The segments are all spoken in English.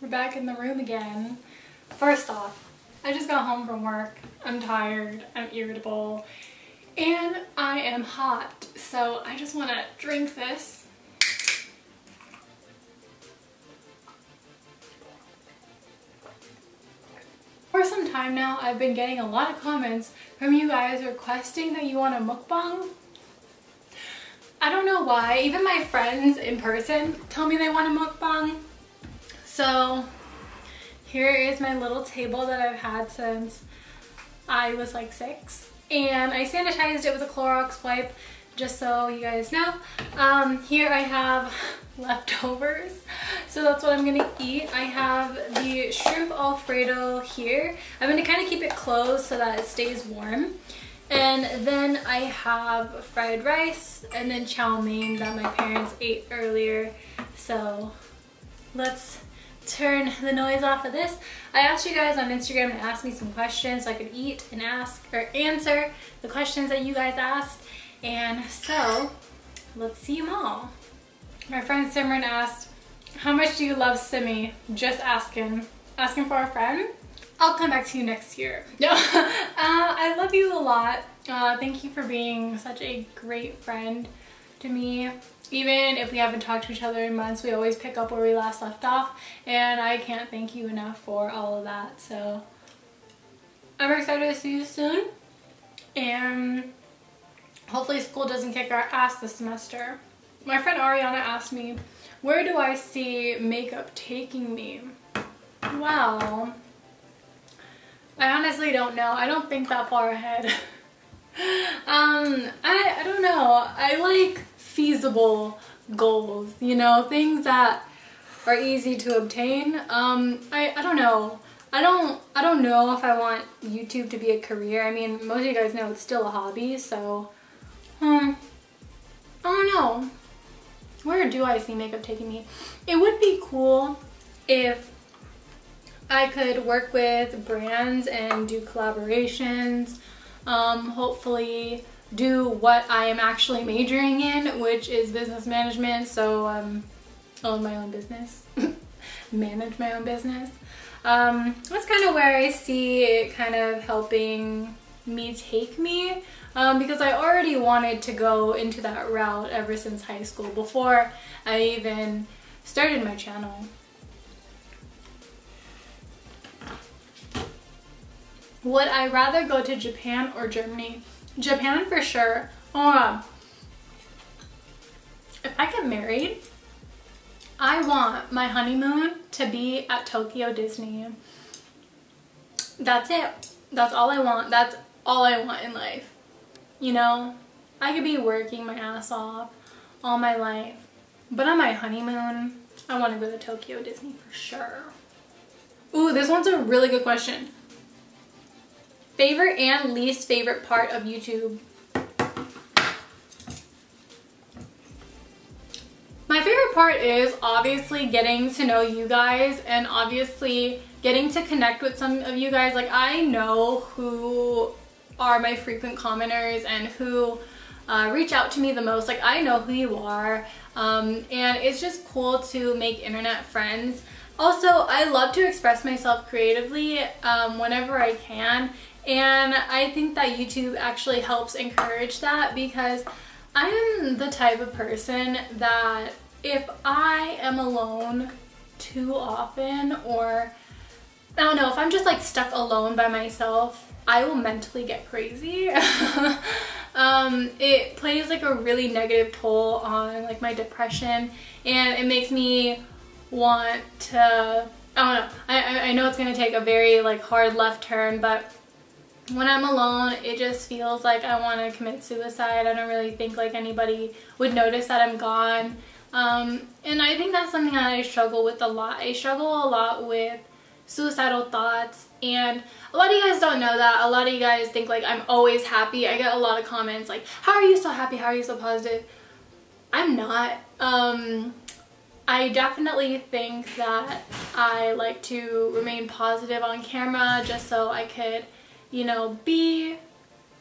We're back in the room again. First off, I just got home from work. I'm tired, I'm irritable, and I am hot. So I just want to drink this. For some time now, I've been getting a lot of comments from you guys requesting that you want a mukbang. I don't know why. Even my friends in person tell me they want a mukbang. So here is my little table that I've had since I was like 6. And I sanitized it with a Clorox wipe, just so you guys know. Here I have leftovers, so that's what I'm gonna eat. I have the shrimp Alfredo here. I'm gonna kind of keep it closed so that it stays warm. And then I have fried rice and then chow mein that my parents ate earlier. So let's turn the noise off of this. I asked you guys on Instagram to ask me some questions so I could eat and ask or answer the questions that you guys asked. And so let's see them all. My friend Simran asked, how much do you love Simi? Just asking for a friend. I'll come back to you next year. No, I love you a lot. Thank you for being such a great friend to me. Even if we haven't talked to each other in months, we always pick up where we last left off. And I can't thank you enough for all of that. So I'm excited to see you soon. And hopefully school doesn't kick our ass this semester. My friend Ariana asked me, where do I see makeup taking me? Well, I honestly don't know. I don't think that far ahead. I don't know. I like feasible goals, you know, things that are easy to obtain. I don't know. I don't know if I want YouTube to be a career. I mean, most of you guys know it's still a hobby, so I don't know. Where do I see makeup taking me? It would be cool if I could work with brands and do collaborations, hopefully do what I am actually majoring in, which is business management, so own my own business, manage my own business. That's kind of where I see it kind of helping me take me, because I already wanted to go into that route ever since high school, before I even started my channel. Would I rather go to Japan or Germany? Japan for sure. If I get married, I want my honeymoon to be at Tokyo Disney. That's it. That's all I want. That's all I want in life. You know, I could be working my ass off all my life, but on my honeymoon, I want to go to Tokyo Disney for sure. Ooh, this one's a really good question. Favorite and least favorite part of YouTube? My favorite part is obviously getting to know you guys and obviously getting to connect with some of you guys. Like, I know who are my frequent commenters and who reach out to me the most. Like, I know who you are, and it's just cool to make internet friends. Also, I love to express myself creatively whenever I can. And I think that YouTube actually helps encourage that, because I am the type of person that if I am alone too often, or I don't know, if I'm just like stuck alone by myself, I will mentally get crazy. It plays like a really negative toll on like my depression, and it makes me want to, I don't know, I know it's gonna take a very like hard left turn, but when I'm alone, it just feels like I want to commit suicide. I don't really think like anybody would notice that I'm gone. And I think that's something that I struggle with a lot. I struggle a lot with suicidal thoughts, and a lot of you guys don't know that. A lot of you guys think like I'm always happy. I get a lot of comments like, how are you so happy? How are you so positive? I'm not. I definitely think that I like to remain positive on camera just so I could, you know, be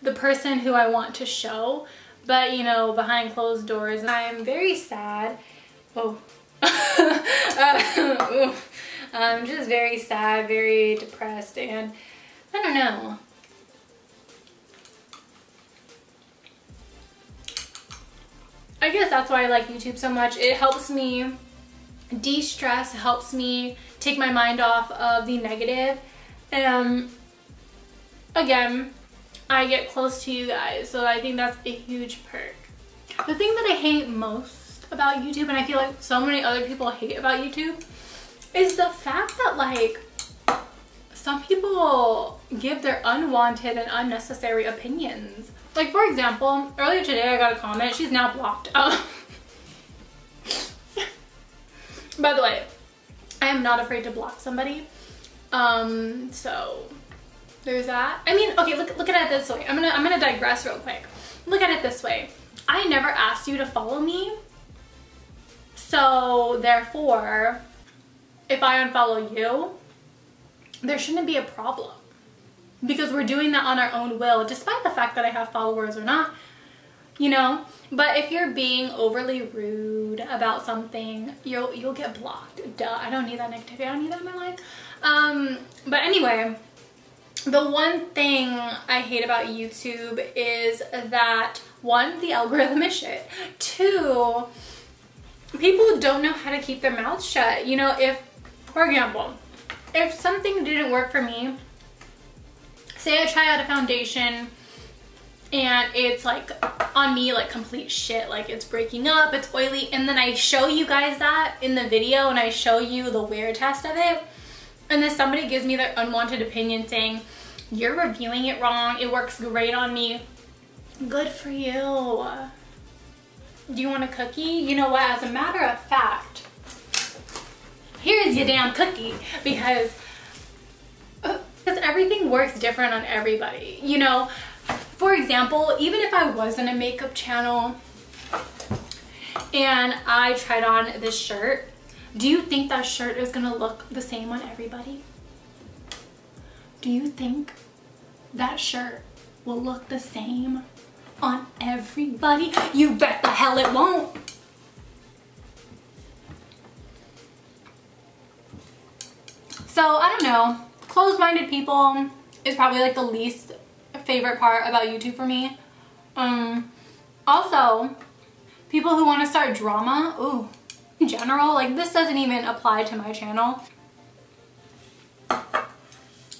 the person who I want to show, but you know, behind closed doors, I'm very sad. Oh. Just very sad, very depressed, and I don't know. I guess that's why I like YouTube so much. It helps me de-stress, helps me take my mind off of the negative. Again, I get close to you guys, so I think that's a huge perk. The thing that I hate most about YouTube, and I feel like so many other people hate about YouTube, is the fact that like some people give their unwanted and unnecessary opinions. Like, for example, earlier today I got a comment. She's now blocked. By the way, I am not afraid to block somebody. So there's that. I mean, okay, look at it this way. I'm gonna digress real quick. Look at it this way. I never asked you to follow me. So therefore, if I unfollow you, there shouldn't be a problem. Because we're doing that on our own will, despite the fact that I have followers or not, you know. But if you're being overly rude about something, you'll get blocked. Duh, I don't need that negativity. I don't need that in my life. But anyway, the one thing I hate about YouTube is that, one, the algorithm is shit. Two, people don't know how to keep their mouths shut. You know, if, for example, if something didn't work for me, say I try out a foundation and it's like on me like complete shit, like it's breaking up, it's oily, and then I show you guys that in the video and I show you the wear test of it, and then somebody gives me their unwanted opinion saying, you're reviewing it wrong, it works great on me. Good for you. Do you want a cookie? You know what, as a matter of fact, here's your damn cookie, because everything works different on everybody, you know. For example, even if I was in a makeup channel and I tried on this shirt, do you think that shirt is gonna look the same on everybody? Do you think that shirt will look the same on everybody? You bet the hell it won't. So I don't know, closed-minded people is probably like the least favorite part about YouTube for me. Also, people who want to start drama, ooh, in general, like this doesn't even apply to my channel.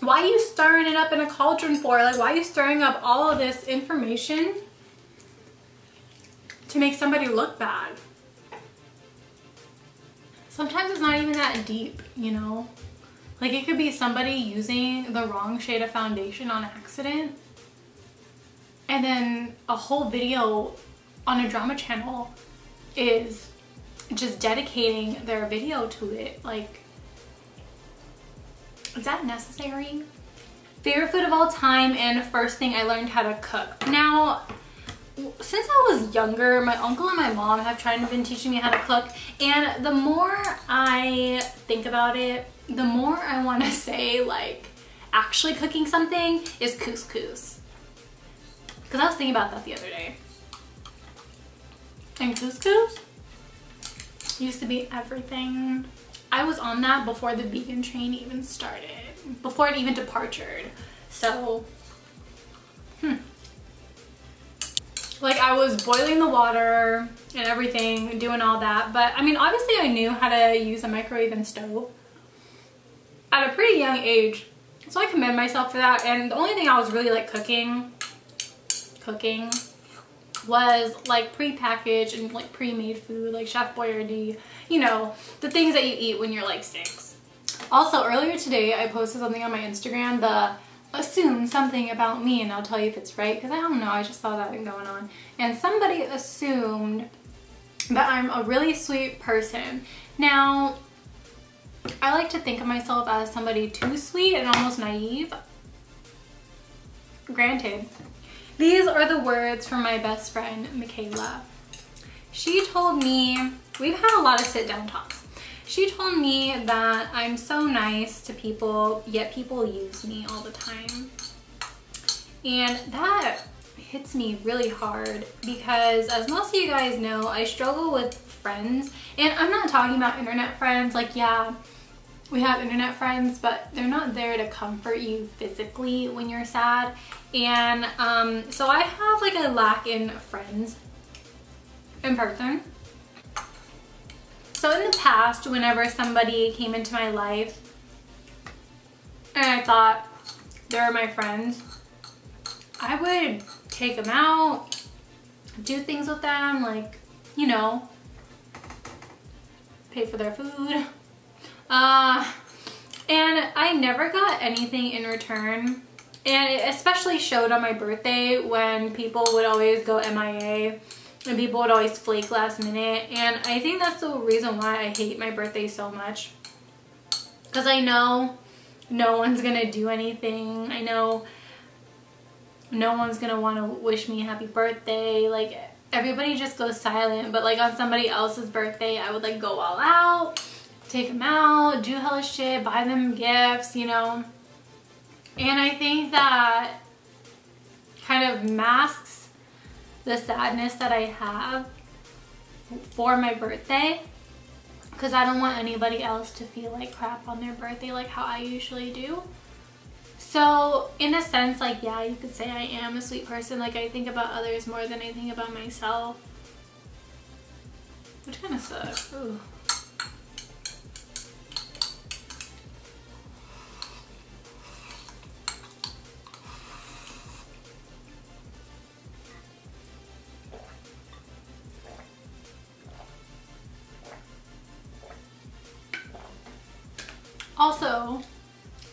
Why are you stirring it up in a cauldron for? Like, why are you stirring up all of this information to make somebody look bad? Sometimes it's not even that deep, you know? Like, it could be somebody using the wrong shade of foundation on accident, and then a whole video on a drama channel is just dedicating their video to it. Like, is that necessary? Favorite food of all time and first thing I learned how to cook. Now, since I was younger, my uncle and my mom have been teaching me how to cook, and the more I think about it, the more I want to say like actually cooking something is couscous. Because I was thinking about that the other day. And couscous used to be everything. I was on that before the vegan train even started, before it even departured. So, like, I was boiling the water and everything, doing all that. But I mean, obviously I knew how to use a microwave and stove at a pretty young age. So I commend myself for that. And the only thing I was really like cooking was like pre-packaged and like pre-made food, like Chef Boyardee, you know, the things that you eat when you're like 6. Also, earlier today I posted something on my Instagram, the assume something about me, and I'll tell you if it's right, because I don't know, I just saw that going on. And somebody assumed that I'm a really sweet person. Now, I like to think of myself as somebody too sweet and almost naive. Granted, these are the words from my best friend, Michaela. She told me, we've had a lot of sit-down talks. She told me that I'm so nice to people, yet people use me all the time. And that hits me really hard because, as most of you guys know, I struggle with friends. And I'm not talking about internet friends. Like, yeah, we have internet friends, but they're not there to comfort you physically when you're sad. And so I have like a lack in friends in person. So in the past, whenever somebody came into my life and I thought they were my friends, I would take them out, do things with them, like, you know, pay for their food. And I never got anything in return. And it especially showed on my birthday when people would always go MIA and people would always flake last minute. And I think that's the reason why I hate my birthday so much. Because I know no one's gonna do anything. I know no one's gonna want to wish me a happy birthday. Like, everybody just goes silent. But like on somebody else's birthday, I would like go all out, take them out, do hella shit, buy them gifts, you know. And I think that kind of masks the sadness that I have for my birthday, because I don't want anybody else to feel like crap on their birthday like how I usually do. So in a sense, like, yeah, you could say I am a sweet person. Like, I think about others more than I think about myself, which kind of sucks. Ooh. Also,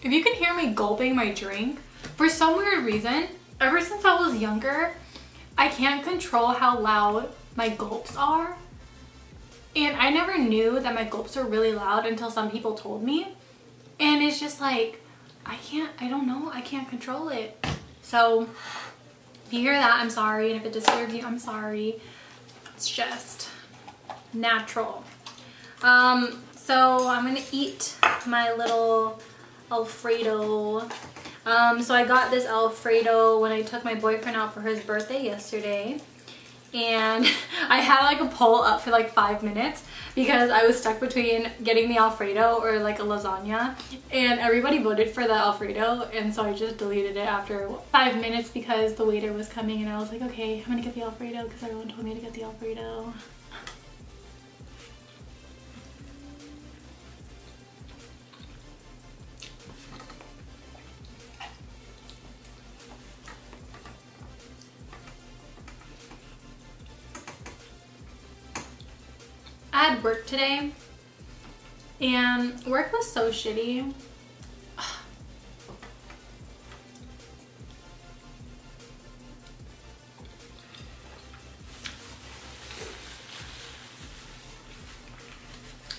if you can hear me gulping my drink, for some weird reason, ever since I was younger, I can't control how loud my gulps are. And I never knew that my gulps were really loud until some people told me. And it's just like, I don't know, I can't control it. So if you hear that, I'm sorry. And if it disturbs you, I'm sorry. It's just natural. So I'm gonna eat my little Alfredo. So I got this Alfredo when I took my boyfriend out for his birthday yesterday. And I had like a poll up for like 5 minutes because I was stuck between getting the Alfredo or like a lasagna. And everybody voted for the Alfredo, and so I just deleted it after 5 minutes because the waiter was coming and I was like, okay, I'm gonna get the Alfredo because everyone told me to get the Alfredo. I had work today and work was so shitty.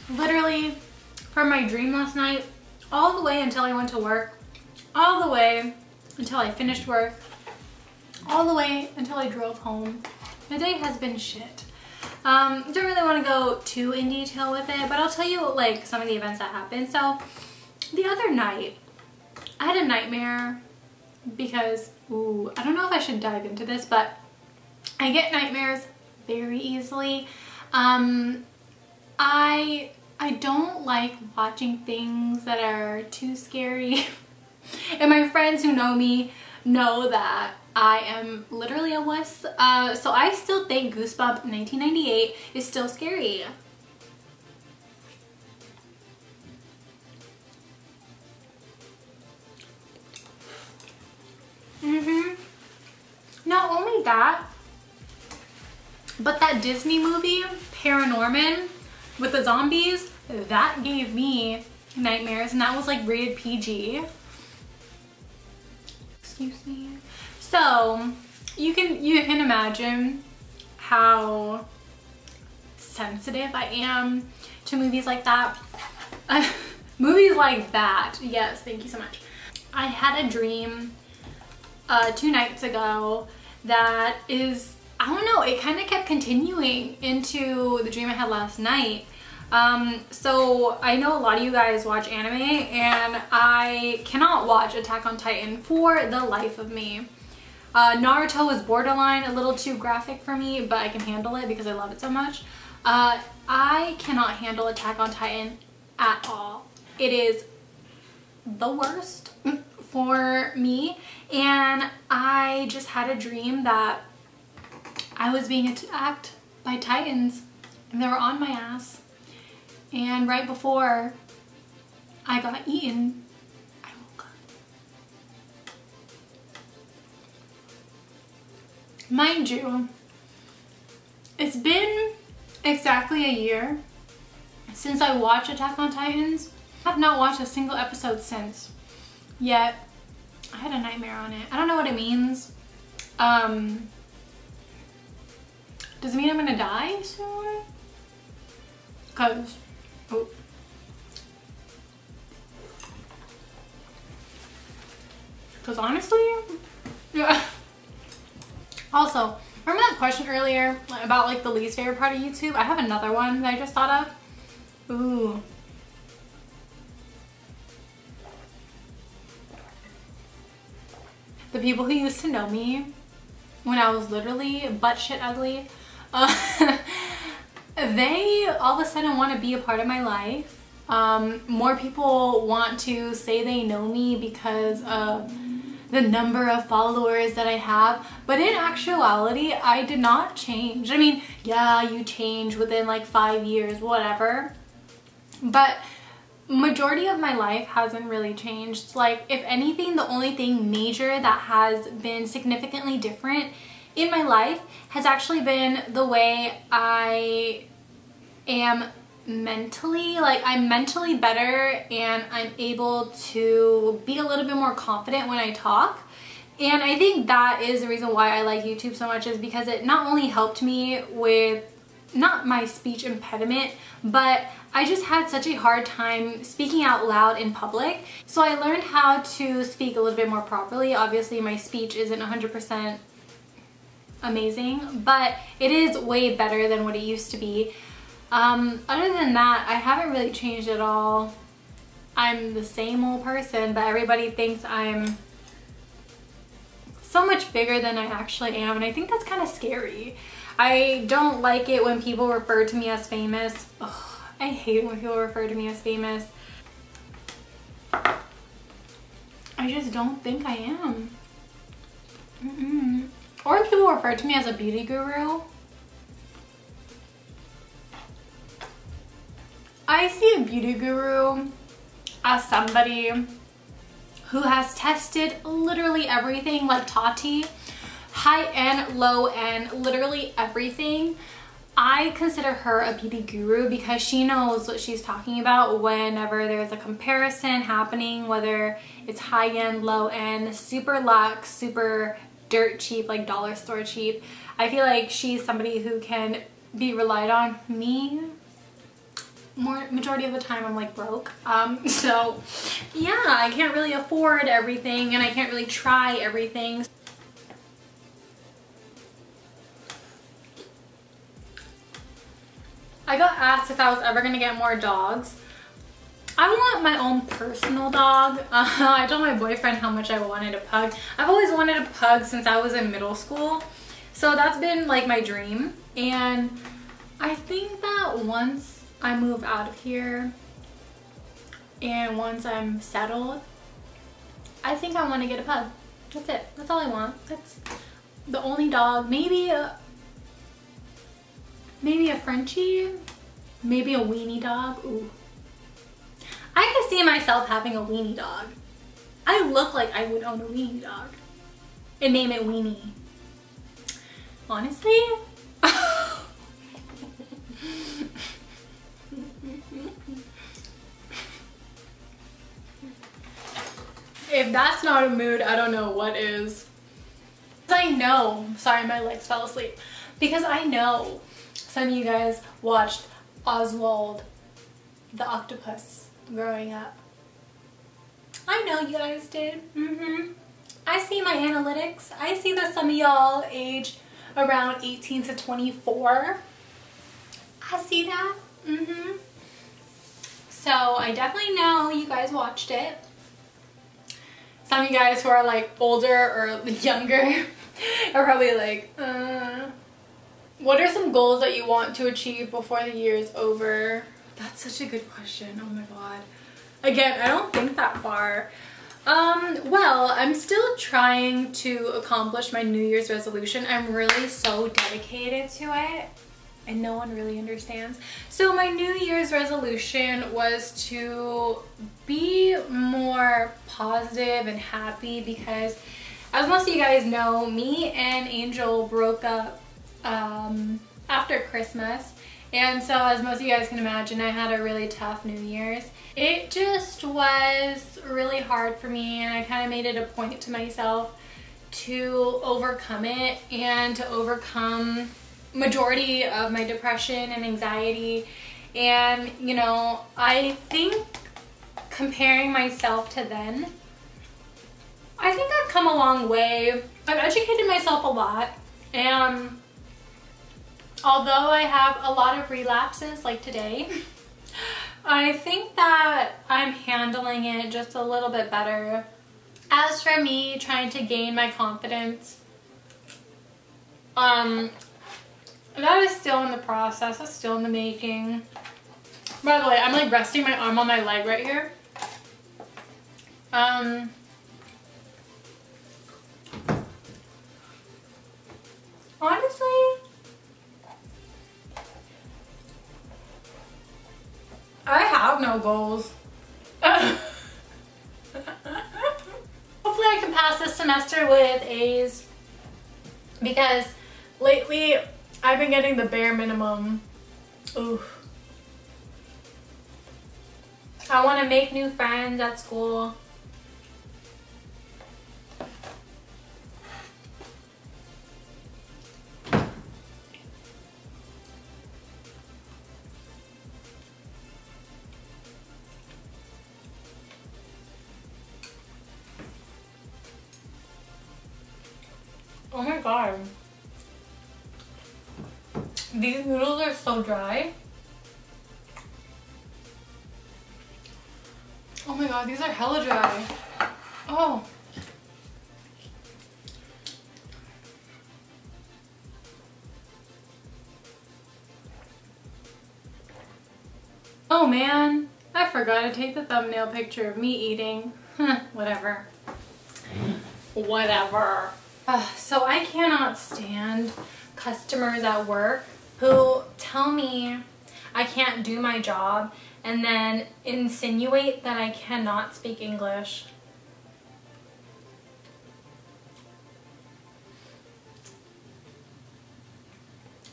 Literally, from my dream last night, all the way until I went to work, all the way until I finished work, all the way until I drove home, the day has been shit. Don't really want to go too in detail with it, but I'll tell you like some of the events that happened. So the other night, I had a nightmare because, ooh, I don't know if I should dive into this, but I get nightmares very easily. I don't like watching things that are too scary. And my friends who know me know that I am literally a wuss. So I still think Goosebump 1998 is still scary. Not only that, but that Disney movie, Paranorman, with the zombies, that gave me nightmares, and that was like rated PG. Excuse me. So you can imagine how sensitive I am to movies like that. Movies like that. Yes, thank you so much. I had a dream 2 nights ago that is, I don't know, it kind of kept continuing into the dream I had last night. So I know a lot of you guys watch anime, and I cannot watch Attack on Titan for the life of me. Naruto is borderline a little too graphic for me, but I can handle it because I love it so much. I cannot handle Attack on Titan at all. it is the worst for me. And I just had a dream that I was being attacked by titans and they were on my ass. And right before I got eaten, I woke up. Mind you, it's been exactly a year since I watched Attack on Titans. I have not watched a single episode since. Yet, I had a nightmare on it. I don't know what it means. Does it mean I'm gonna die soon? Cause, oh. Cause honestly, yeah. Also, remember that question earlier about like the least favorite part of YouTube? I have another one that I just thought of. Ooh. The people who used to know me when I was literally butt shit ugly, they all of a sudden want to be a part of my life. More people want to say they know me because of the number of followers that I have, but in actuality I did not change. I mean, yeah, you change within like 5 years, whatever, but majority of my life hasn't really changed. Like, if anything, the only thing major that has been significantly different in my life has actually been the way I am mentally. Like, I'm mentally better and I'm able to be a little bit more confident when I talk. And I think that is the reason why I like YouTube so much, is because it not only helped me with not my speech impediment, but I just had such a hard time speaking out loud in public. So I learned how to speak a little bit more properly. Obviously my speech isn't 100% amazing, but it is way better than what it used to be. Other than that, I haven't really changed at all. I'm the same old person, but everybody thinks I'm so much bigger than I actually am, and I think that's kind of scary. I don't like it when people refer to me as famous. Ugh, I hate when people refer to me as famous. I just don't think I am. Or when people refer to me as a beauty guru. I see a beauty guru as somebody who has tested literally everything, like Tati. High end, low end, literally everything. I consider her a beauty guru because she knows what she's talking about whenever there's a comparison happening, whether it's high end, low end, super luxe, super dirt cheap, like dollar store cheap. I feel like she's somebody who can be relied on. Me, majority of the time I'm like broke. So yeah, I can't really afford everything and I can't really try everything. I got asked if I was ever gonna get more dogs. I want my own personal dog. I told my boyfriend how much I wanted a pug. I've always wanted a pug since I was in middle school. So that's been like my dream. And I think that once I move out of here and once I'm settled, I think I want to get a pug. That's it. That's all I want. That's the only dog. Maybe a Frenchie, maybe a weenie dog. Ooh. I can see myself having a weenie dog. I look like I would own a weenie dog and name it Weenie. Honestly? If that's not a mood, I don't know what is. I know, sorry, my legs fell asleep. Because I know some of you guys watched Oswald the octopus growing up. I know you guys did. I see my analytics. I see that some of y'all age around 18 to 24. I see that. So I definitely know you guys watched it. Some of you guys who are like older or younger are probably like, what are some goals that you want to achieve before the year is over? That's such a good question. Oh my god. Again, I don't think that far. Well, I'm still trying to accomplish my New Year's resolution. I'm really so dedicated to it, and no one really understands. So my New Year's resolution was to be more positive and happy because, as most of you guys know, me and Angel broke up after Christmas. And so, as most of you guys can imagine, I had a really tough New Year's. It just was really hard for me, and I kind of made it a point to myself to overcome it and to overcome majority of my depression and anxiety. And you know, I think comparing myself to then, I think I've come a long way. I've educated myself a lot, and although I have a lot of relapses like today, I think that I'm handling it just a little bit better. As for me trying to gain my confidence, that is still in the process, it's still in the making. By the way, I'm like resting my arm on my leg right here. Honestly, I have no goals. Hopefully I can pass this semester with A's, because lately I've been getting the bare minimum. Oof. I want to make new friends at school. Oh my god. These noodles are so dry. Oh my god, these are hella dry. Oh. Oh man, I forgot to take the thumbnail picture of me eating. Whatever. Whatever. So I cannot stand customers at work who tell me I can't do my job and then insinuate that I cannot speak English.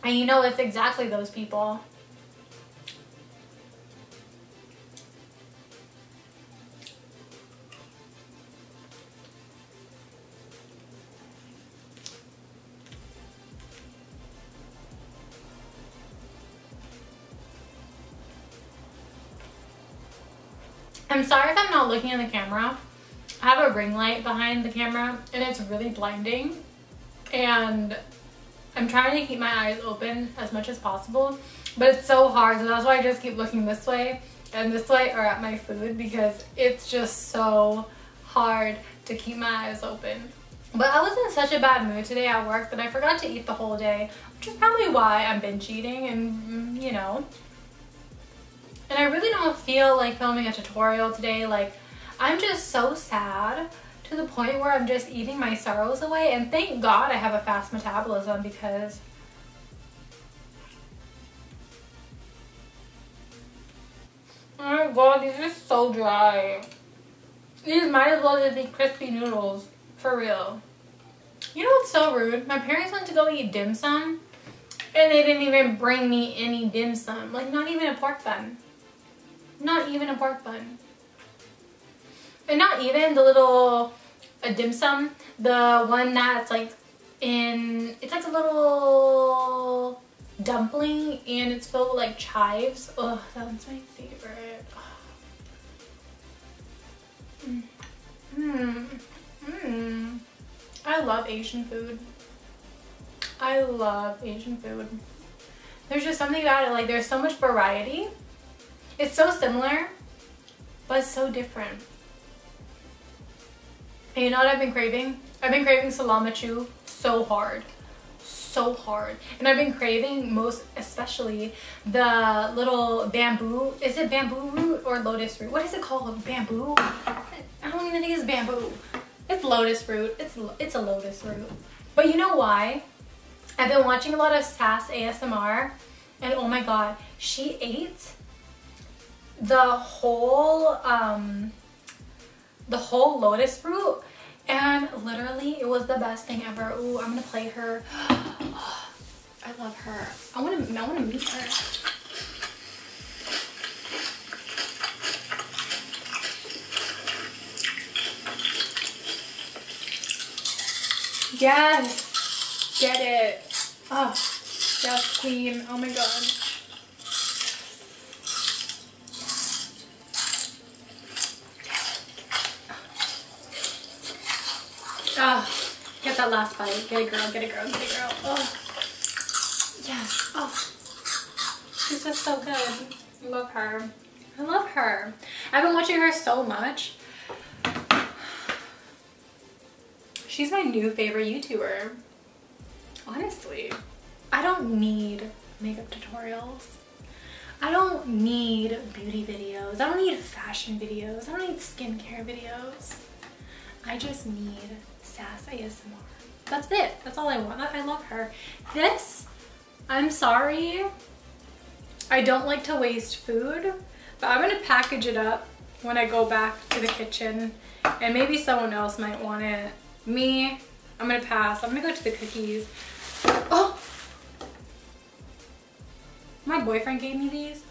And you know, it's exactly those people. I'm sorry if I'm not looking in the camera. I have a ring light behind the camera and it's really blinding, and I'm trying to keep my eyes open as much as possible, but it's so hard, so that's why I just keep looking this way and this way, or at my food, because it's just so hard to keep my eyes open. But I was in such a bad mood today at work that I forgot to eat the whole day, which is probably why I'm binge eating, and you know. And I really don't feel like filming a tutorial today. Like, I'm just so sad to the point where I'm just eating my sorrows away. And thank God I have a fast metabolism, because oh my god, these are so dry. These might as well just be crispy noodles, for real. You know what's so rude? My parents went to go eat dim sum and they didn't even bring me any dim sum. Like, not even a pork bun. Not even a pork bun. And not even the little dim sum, the one that's like in, it's like a little dumpling and it's filled with like chives. Oh, that one's my favorite. I love Asian food. I love Asian food. There's just something about it, like there's so much variety. It's so similar, but it's so different. And you know what I've been craving? I've been craving salamachu so hard. so hard. And I've been craving most especially the little bamboo, is it bamboo root or lotus root? What is it called? Bamboo? I don't even think it's bamboo. It's lotus root. It's a lotus root. But you know why? I've been watching a lot of Sass ASMR, and oh my god, she ate the whole lotus root, and literally it was the best thing ever. Ooh, I'm gonna play her. I love her. I wanna meet her. Yes, get it. Oh, yes, queen. Oh my god. Oh, get that last bite. Get it, girl. Get it, girl. Get it, girl. Oh, yes. Oh, she's just so good. I love her. I love her. I've been watching her so much. She's my new favorite YouTuber. Honestly, I don't need makeup tutorials. I don't need beauty videos. I don't need fashion videos. I don't need skincare videos. I just need Sass ASMR. That's it. That's all I want. I love her. This, I'm sorry, I don't like to waste food, but I'm gonna package it up when I go back to the kitchen, and maybe someone else might want it. Me, I'm gonna pass. I'm gonna go to the cookies. Oh! My boyfriend gave me these.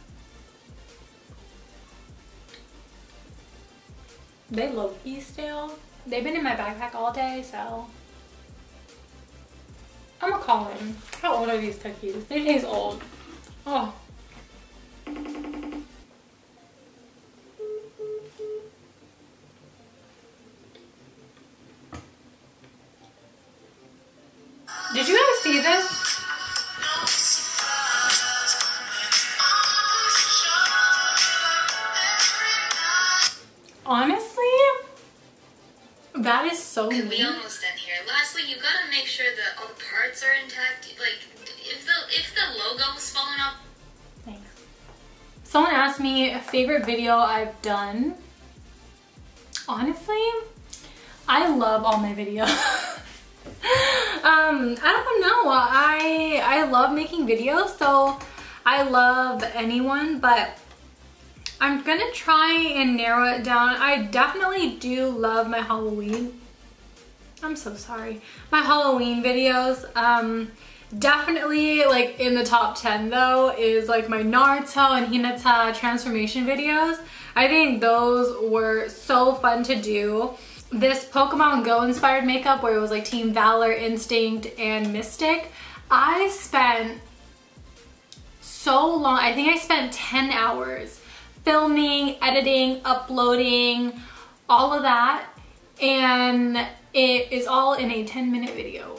They low-key still. They've been in my backpack all day, so I'm gonna call him. How old are these cookies? They taste old. Oh. Did you guys see this? Honestly, that is so Okay, neat. we almost done here. Lastly, you gotta make sure that all the parts are intact. Like, if the logo was falling off. Thanks. Someone asked me a favorite video I've done. Honestly, I love all my videos. I don't know. I love making videos, so I love anyone, but I'm gonna try and narrow it down. I definitely do love my Halloween. I'm so sorry. My Halloween videos. Definitely like in the top 10 though is like my Naruto and Hinata transformation videos. I think those were so fun to do. This Pokemon Go inspired makeup where it was like Team Valor, Instinct, and Mystic. I spent so long. I think I spent 10 hours filming, editing, uploading, all of that. And it is all in a 10-minute video.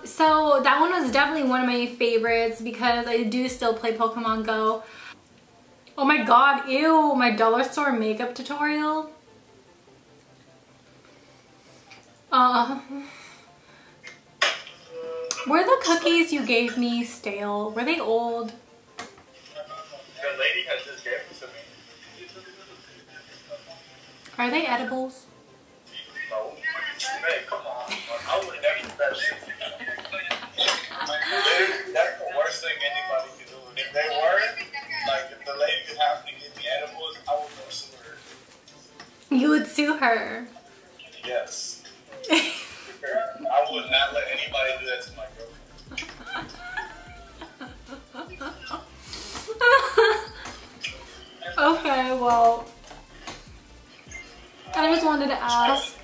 So that one was definitely one of my favorites because I do still play Pokemon Go. Oh my god, ew, my dollar store makeup tutorial. Were the cookies you gave me stale? Were they old? The lady has just gave them to me. Are they edibles? No. Hey, come on. I would never do that shit. That's the worst thing anybody can do. And if they weren't, like if the lady just happened to give me edibles, I would go sue her. You would sue her? Yes. I would not let anybody do that to my girlfriend. Okay, well, I just wanted to ask.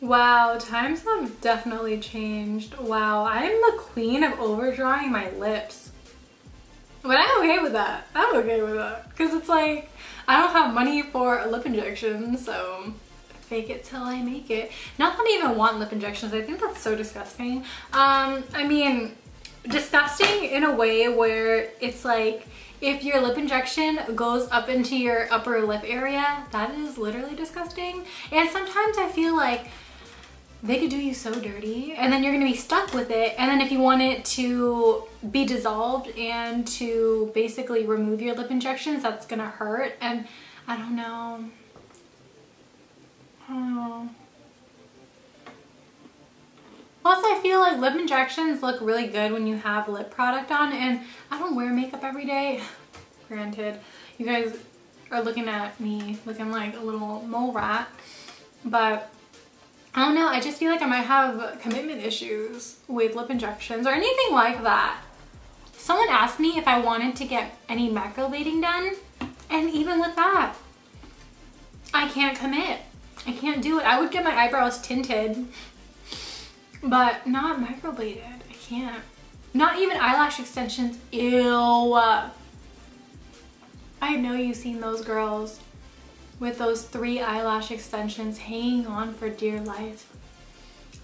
Wow, times have definitely changed. Wow, I am the queen of overdrawing my lips. But I'm okay with that. I'm okay with that. Because it's like, I don't have money for a lip injection, so fake it till I make it. Not that I even want lip injections. I think that's so disgusting. I mean, disgusting in a way where it's like, if your lip injection goes up into your upper lip area, that is literally disgusting. And sometimes I feel like they could do you so dirty, and then you're gonna be stuck with it. And then if you want it to be dissolved and to basically remove your lip injections, that's gonna hurt. And I don't know. Plus, I feel like lip injections look really good when you have lip product on, and I don't wear makeup every day. Granted, you guys are looking at me looking like a little mole rat, but I don't know, I just feel like I might have commitment issues with lip injections or anything like that. Someone asked me if I wanted to get any microblading done, and even with that, I can't commit. I can't do it. I would get my eyebrows tinted, but not microbladed. I can't. Not even eyelash extensions. Ew. I know you've seen those girls with those 3 eyelash extensions hanging on for dear life.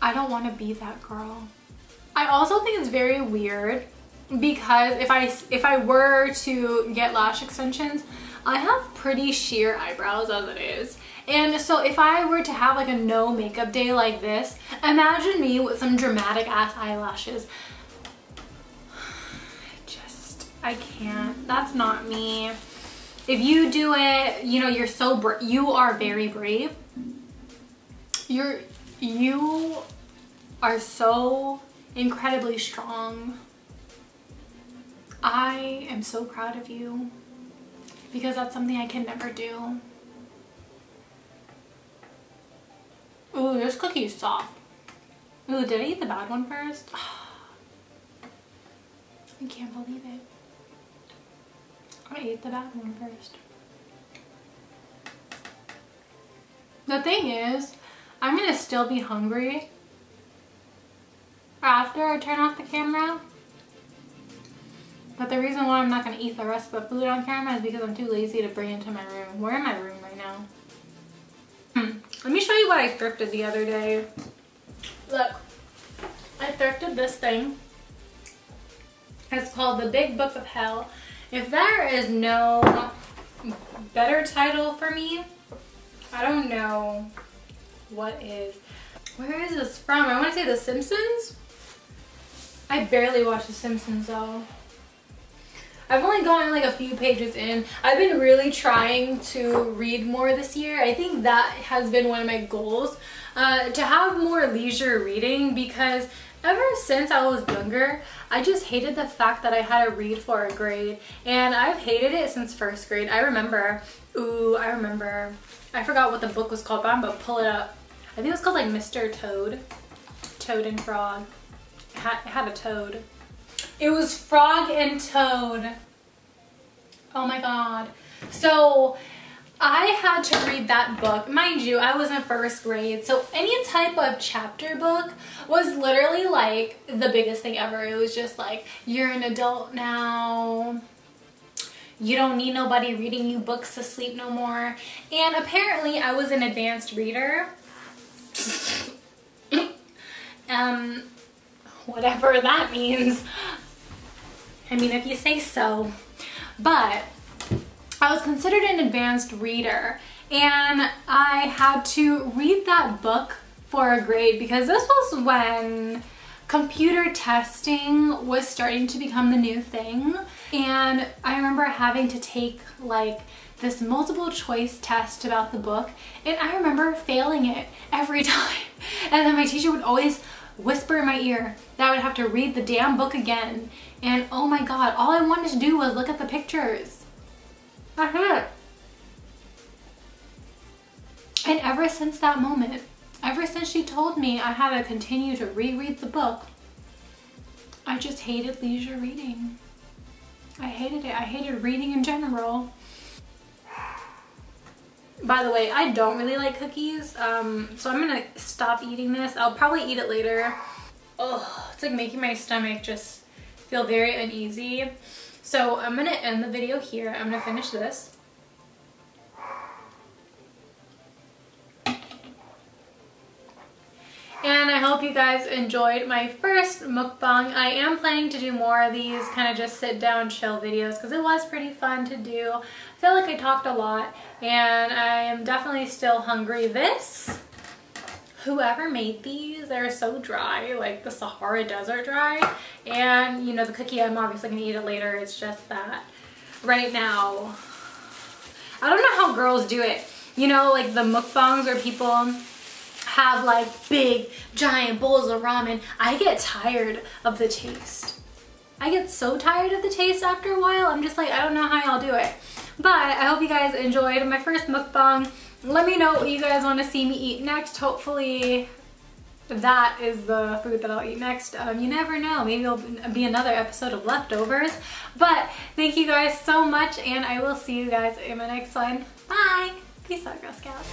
I don't want to be that girl. I also think it's very weird because if I were to get lash extensions, I have pretty sheer eyebrows as it is. And so if I were to have like a no makeup day like this, imagine me with some dramatic ass eyelashes. I can't. That's not me. If you do it, you know, you are very brave. You are so incredibly strong. I am so proud of you because that's something I can never do. Ooh, this cookie is soft. Ooh, did I eat the bad one first? I can't believe it. I ate the bad one first. The thing is, I'm gonna still be hungry after I turn off the camera. But the reason why I'm not gonna eat the rest of the food on camera is because I'm too lazy to bring it to my room. We're in my room right now. Let me show you what I thrifted the other day. Look, I thrifted this thing. It's called The Big Book of Hell. If there is no better title for me, I don't know what is. Where is this from? I want to say The Simpsons. I barely watch The Simpsons though. I've only gotten like a few pages in. I've been really trying to read more this year. I think that has been one of my goals, to have more leisure reading, because ever since I was younger, I just hated the fact that I had to read for a grade, and I've hated it since 1st grade. I remember, I forgot what the book was called, but I'm gonna pull it up. I think it was called like Mr. Toad. Toad and Frog. It had a toad. It was Frog and Toad. Oh my god. So I had to read that book. Mind you, I was in 1st grade, so any type of chapter book was literally like the biggest thing ever. It was just like, you're an adult now. You don't need nobody reading you books to sleep no more. And apparently I was an advanced reader. Whatever that means. I mean, if you say so. But I was considered an advanced reader, and I had to read that book for a grade because this was when computer testing was starting to become the new thing. And I remember having to take like this multiple choice test about the book, and I remember failing it every time. And then my teacher would always whisper in my ear that I would have to read the damn book again. And oh my god, all I wanted to do was look at the pictures. That's it. And ever since that moment, ever since she told me I had to continue to reread the book, I just hated leisure reading. I hated it. I hated reading in general. By the way, I don't really like cookies, so I'm gonna stop eating this. I'll probably eat it later. Oh, it's like making my stomach just feel very uneasy. So I'm gonna end the video here. I'm gonna finish this. And I hope you guys enjoyed my first mukbang. I am planning to do more of these kind of just sit down chill videos because it was pretty fun to do. I feel like I talked a lot and I am definitely still hungry. This whoever made these, they're so dry, like the Sahara Desert dry. And you know, the cookie, I'm obviously gonna eat it later. It's just that right now, I don't know how girls do it. You know, like the mukbangs where people have like big giant bowls of ramen. I get tired of the taste. I get so tired of the taste after a while. I'm just like, I don't know how y'all do it. But I hope you guys enjoyed my first mukbang. Let me know what you guys want to see me eat next. Hopefully that is the food that I'll eat next. You never know, maybe it'll be another episode of leftovers. But thank you guys so much, and I will see you guys in my next one. Bye! Peace out, Girl Scouts.